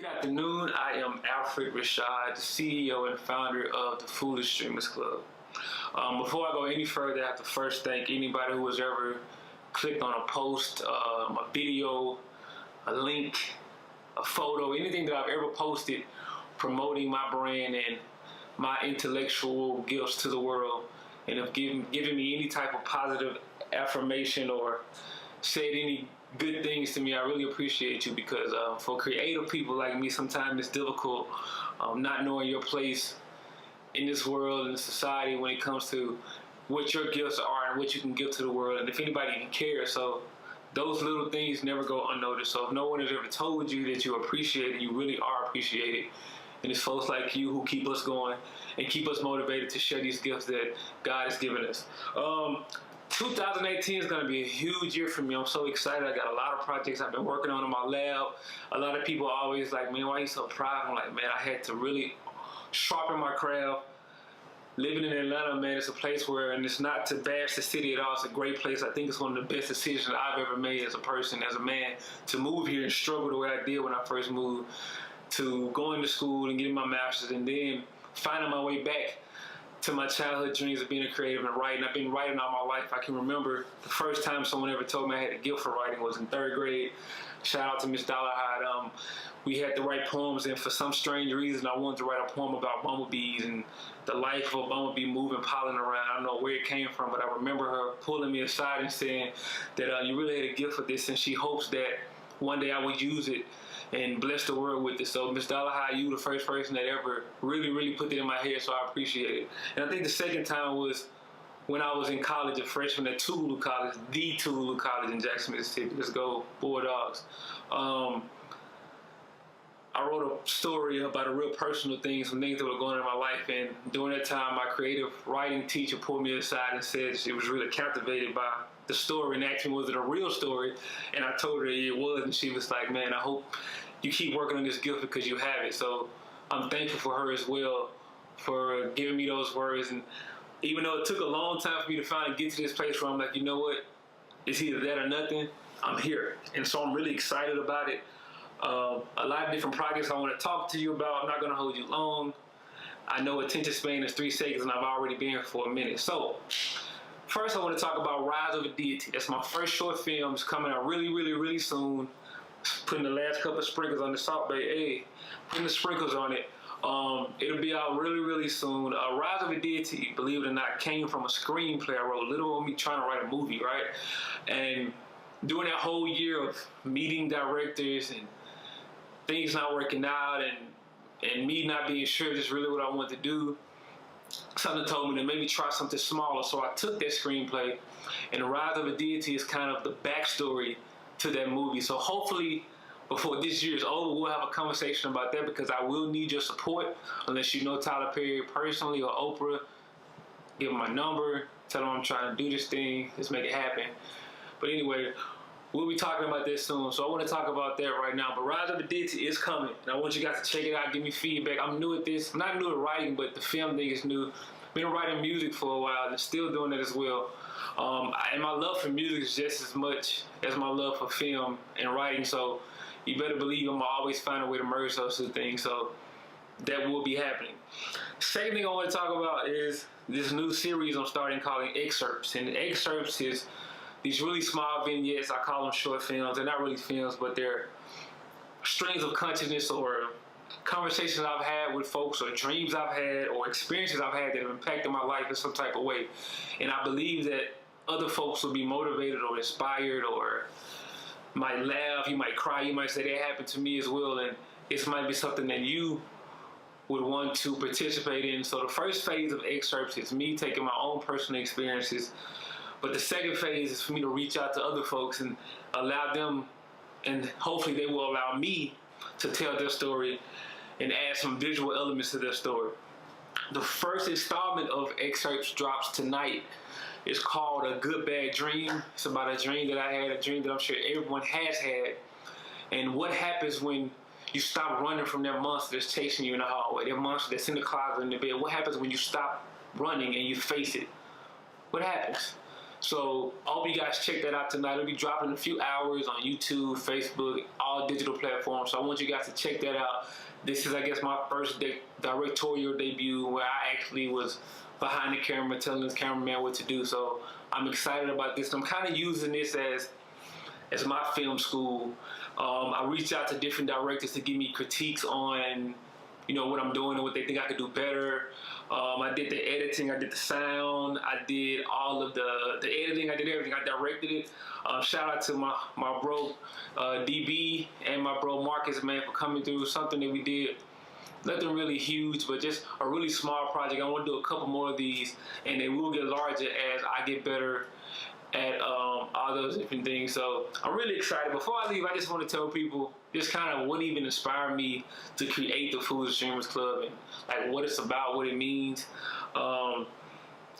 Good afternoon. I am Alfred Rashad, the CEO and founder of the Foolish Streamers Club. Before I go any further, I have to first thank anybody who has ever clicked on a post, a video, a link, a photo, anything that I've ever posted promoting my brand and my intellectual gifts to the world, and have given me any type of positive affirmation or said any good things to me. I really appreciate you, because for creative people like me, sometimes it's difficult not knowing your place in this world and society when it comes to what your gifts are and what you can give to the world, and if anybody even cares. So those little things never go unnoticed. So if no one has ever told you that you appreciate it, you really are appreciated. And it's folks like you who keep us going and keep us motivated to share these gifts that God has given us. 2018 is going to be a huge year for me. I'm so excited. I got a lot of projects I've been working on in my lab. A lot of people are always like, man, why are you so proud? I'm like, man, I had to really sharpen my craft. Living in Atlanta, man, it's a place where, and it's not to bash the city at all, it's a great place. I think it's one of the best decisions I've ever made as a person, as a man, to move here and struggle the way I did when I first moved, to going to school and getting my master's, and then finding my way back to my childhood dreams of being a creative and writing. I've been writing all my life. I can remember the first time someone ever told me I had a gift for writing was in 3rd grade. Shout out to Miss Dollarhide. We had to write poems, and for some strange reason, I wanted to write a poem about bumblebees and the life of a bumblebee moving pollen around. I don't know where it came from, but I remember her pulling me aside and saying that you really had a gift for this, and she hopes that one day I would use it and bless the world with it. So Miss Dollarhide, you the first person that ever really put that in my head, so I appreciate it. And I think the second time was when I was in college, a freshman at Toulouse College, the Toulouse College in Jackson, Mississippi. Let's go Bulldogs. I wrote a story about a real personal thing, some things that were going on in my life, and during that time, my creative writing teacher pulled me aside and said she was really captivated by the story and asked me, was it a real story? And I told her it was, and she was like, man, I hope you keep working on this gift because you have it. So I'm thankful for her as well for giving me those words. And even though it took a long time for me to finally get to this place where I'm like, you know what, it's either that or nothing, I'm here. And so I'm really excited about it. A lot of different projects I want to talk to you about. I'm not going to hold you long. I know attention span is 3 seconds, and I've already been here for a minute. So first I want to talk about Rise of a Deity. That's my first short film. It's coming out really soon. Putting the last couple of sprinkles on the Salt Bay. Hey, putting the sprinkles on it. It'll be out really soon. Rise of a Deity, believe it or not, came from a screenplay I wrote. Little on me trying to write a movie, right? And during that whole year of meeting directors and things not working out, and me not being sure just really what I wanted to do, something told me to maybe try something smaller. So I took that screenplay, and The Rise of a Deity is kind of the backstory to that movie. So hopefully before this year is over, we'll have a conversation about that, because I will need your support. Unless you know Tyler Perry personally or Oprah, give him my number, tell him I'm trying to do this thing, let's make it happen. But anyway, we'll be talking about this soon, so I want to talk about that right now. But Rise of the Deity is coming, and I want you guys to check it out, give me feedback. I'm new at this. I'm not new at writing, but the film thing is new. Been writing music for a while and still doing it as well. And my love for music is just as much as my love for film and writing, so you better believe I'm always find a way to merge those two things. So that will be happening. Second thing I want to talk about is this new series I'm starting calling Excerpts. And Excerpts is these really small vignettes. I call them short films. They're not really films, but they're streams of consciousness or conversations I've had with folks, or dreams I've had, or experiences I've had that have impacted my life in some type of way. And I believe that other folks will be motivated or inspired, or might laugh, you might cry, you might say that happened to me as well, and it might be something that you would want to participate in. So the first phase of Excerpts is me taking my own personal experiences. But the second phase is for me to reach out to other folks and allow them, and hopefully they will allow me to tell their story and add some visual elements to their story. The first installment of Excerpts drops tonight. It's called A Good Bad Dream. It's about a dream that I had, a dream that I'm sure everyone has had. And what happens when you stop running from that monster that's chasing you in the hallway, that monster that's in the closet, in the bed. What happens when you stop running and you face it? What happens? So I hope you guys check that out tonight. It'll be dropping in a few hours on YouTube, Facebook, all digital platforms. So I want you guys to check that out. This is, I guess, my first directorial debut where I actually was behind the camera telling this cameraman what to do. So I'm excited about this. I'm kind of using this as my film school. I reached out to different directors to give me critiques on, what I'm doing and what they think I could do better. I did the editing, I did the sound, I did all of the editing, I did everything. I directed it. Shout out to my bro DB and my bro Marcus, man, for coming through. Something that we did, nothing really huge, but just a really small project. I want to do a couple more of these, and they will get larger as I get better at all those different things. So I'm really excited. Before I leave, I just want to tell people just kind of what even inspired me to create the Foolish Dreamers Club and like what it's about, what it means.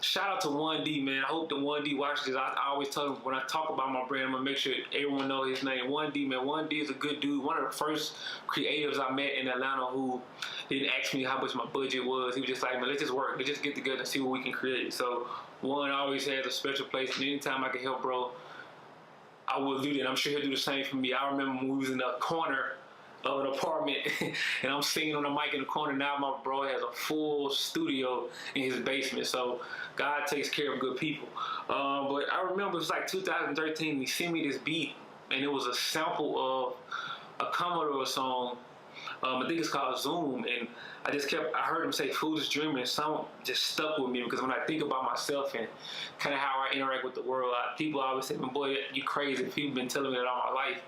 Shout out to 1D, man. I hope the 1D watches this. I always tell him when I talk about my brand, I'm gonna make sure everyone knows his name. 1D, man. 1D is a good dude. One of the first creatives I met in Atlanta who didn't ask me how much my budget was. He was just like, man, let's just work. Let's just get together and see what we can create. So one always has a special place, and anytime I can help, bro, I will do that. I'm sure he'll do the same for me. I remember when we was in the corner of an apartment and I'm singing on the mic in the corner. Now my bro has a full studio in his basement. So God takes care of good people. But I remember it was like 2013, he sent me this beat and it was a sample of a Commodore song. I think it's called Zoom, and I heard him say Foolish Dreamer, and some just stuck with me because when I think about myself and kind of how I interact with the world, people always say, boy, you crazy. People been telling me that all my life.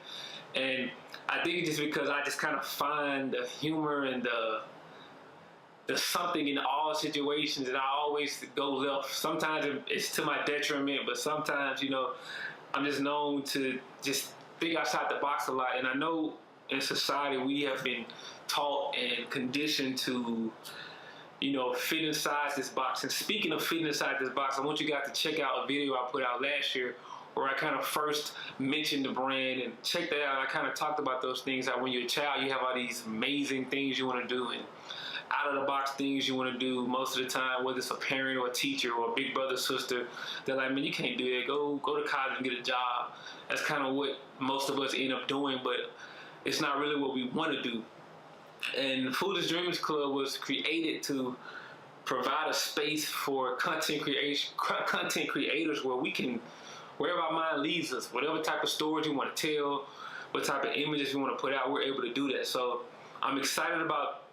And I think just because I just kind of find the humor and the something in all situations, and I always go left. Sometimes it's to my detriment, but sometimes, I'm just known to just think outside the box a lot. And I know in society we have been taught and conditioned to, fit inside this box. And speaking of fitting inside this box, I want you guys to check out a video I put out last year where I kind of first mentioned the brand, and check that out. I kind of talked about those things, that when you're a child, you have all these amazing things you want to do and out of the box things you want to do most of the time, whether it's a parent or a teacher or a big brother, sister. They're like, man, you can't do that. Go to college and get a job. That's kind of what most of us end up doing, but it's not really what we want to do. And Foolish Dreamers Club was created to provide a space for content creators where we can, wherever our mind leads us, whatever type of stories you want to tell, what type of images you want to put out, we're able to do that. So I'm excited about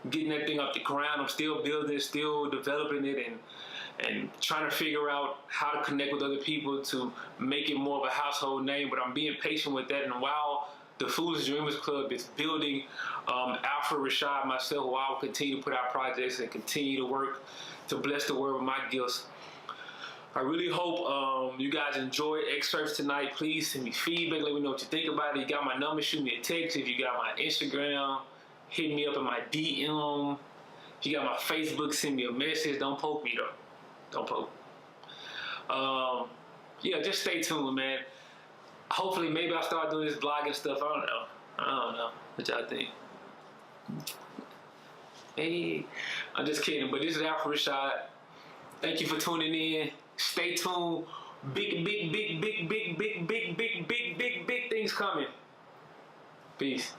getting that thing off the ground. I'm still building it, still developing it, and trying to figure out how to connect with other people to make it more of a household name. But I'm being patient with that. And while the Foolish Dreamers Club is building, Alfred Rashad, myself, who I will continue to put out projects and continue to work to bless the world with my gifts. I really hope you guys enjoyed excerpts tonight. Please send me feedback. Let me know what you think about it. You got my number, shoot me a text. If you got my Instagram, hit me up in my DM. If you got my Facebook, send me a message. Don't poke me, though. Don't poke. Yeah, just stay tuned, man. Hopefully, maybe I'll start doing this blogging stuff. I don't know. What y'all think? Hey, I'm just kidding. But this is Alfred Rashad. Thank you for tuning in. Stay tuned. Big things coming. Peace.